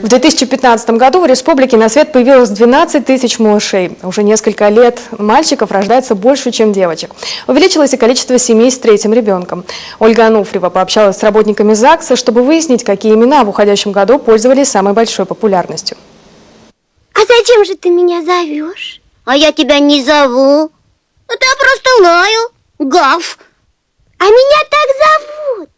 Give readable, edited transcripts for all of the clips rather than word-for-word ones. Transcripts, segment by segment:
В 2015 году в республике на свет появилось 12 тысяч малышей. Уже несколько лет мальчиков рождается больше, чем девочек. Увеличилось и количество семей с третьим ребенком. Ольга Ануфриева пообщалась с работниками ЗАГСа, чтобы выяснить, какие имена в уходящем году пользовались самой большой популярностью. А зачем же ты меня зовешь? А я тебя не зову. Я просто лаю. Гав. А меня так зовут.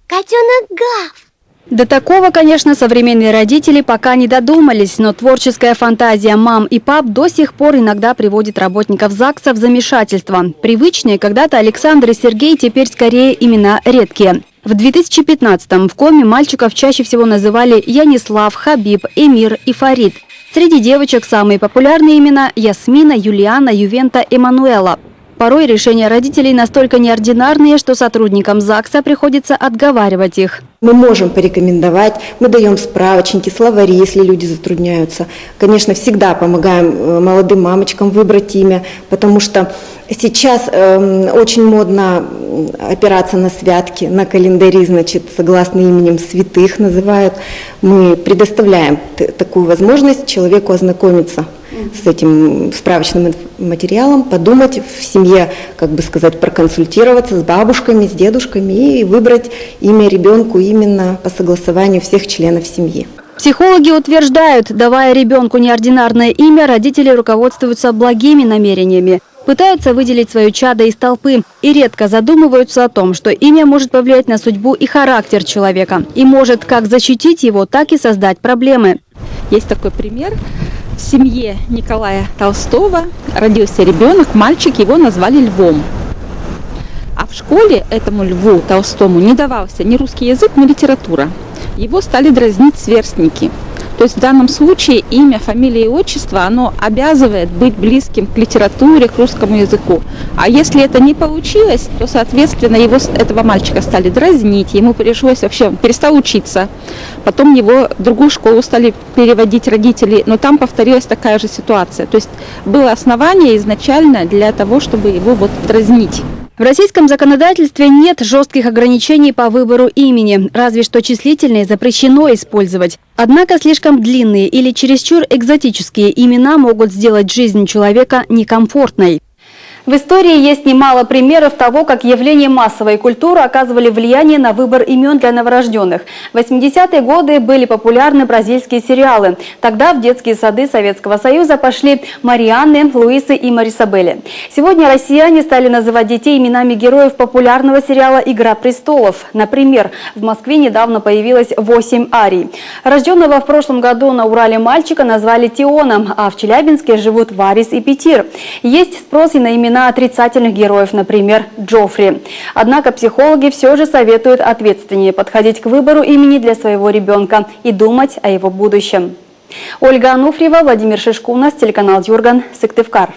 Котенок Гав. До такого, конечно, современные родители пока не додумались, но творческая фантазия мам и пап до сих пор иногда приводит работников ЗАГСа в замешательство. Привычные когда-то Александр и Сергей теперь скорее имена редкие. В 2015-м в коме мальчиков чаще всего называли Янислав, Хабиб, Эмир и Фарид. Среди девочек самые популярные имена – Ясмина, Юлиана, Ювента, Эммануэла. Порой решения родителей настолько неординарные, что сотрудникам ЗАГСа приходится отговаривать их. Мы можем порекомендовать, мы даем справочники, словари, если люди затрудняются. Конечно, всегда помогаем молодым мамочкам выбрать имя, потому что сейчас очень модно опираться на святки, на календари, значит, согласно именем святых называют. Мы предоставляем такую возможность человеку ознакомиться с этим справочным материалом, подумать в семье, как бы сказать, проконсультироваться с бабушками, с дедушками и выбрать имя ребенку именно по согласованию всех членов семьи. Психологи утверждают, давая ребенку неординарное имя, родители руководствуются благими намерениями. Пытаются выделить свое чадо из толпы и редко задумываются о том, что имя может повлиять на судьбу и характер человека. И может как защитить его, так и создать проблемы. Есть такой пример. В семье Николая Толстого родился ребенок, мальчик, его назвали Львом. А в школе этому Льву Толстому не давался ни русский язык, ни литература. Его стали дразнить сверстники. То есть в данном случае имя, фамилия и отчество, оно обязывает быть близким к литературе, к русскому языку. А если это не получилось, то, соответственно, этого мальчика стали дразнить, ему пришлось вообще, он перестал учиться. Потом его в другую школу стали переводить родители, но там повторилась такая же ситуация. То есть было основание изначально для того, чтобы его дразнить. В российском законодательстве нет жестких ограничений по выбору имени, разве что числительные запрещено использовать. Однако слишком длинные или чересчур экзотические имена могут сделать жизнь человека некомфортной. В истории есть немало примеров того, как явления массовой культуры оказывали влияние на выбор имен для новорожденных. В 80-е годы были популярны бразильские сериалы. Тогда в детские сады Советского Союза пошли Марианны, Луисы и Марисабели. Сегодня россияне стали называть детей именами героев популярного сериала «Игра престолов». Например, в Москве недавно появилось 8 арий. Рожденного в прошлом году на Урале мальчика назвали Тионом, а в Челябинске живут Варис и Петир. Есть спрос и на имена отрицательных героев, например, Джоффри. Однако психологи все же советуют ответственнее подходить к выбору имени для своего ребенка и думать о его будущем. Ольга Ануфриева, Владимир Шишкунас, телеканал Юрган, Сыктывкар.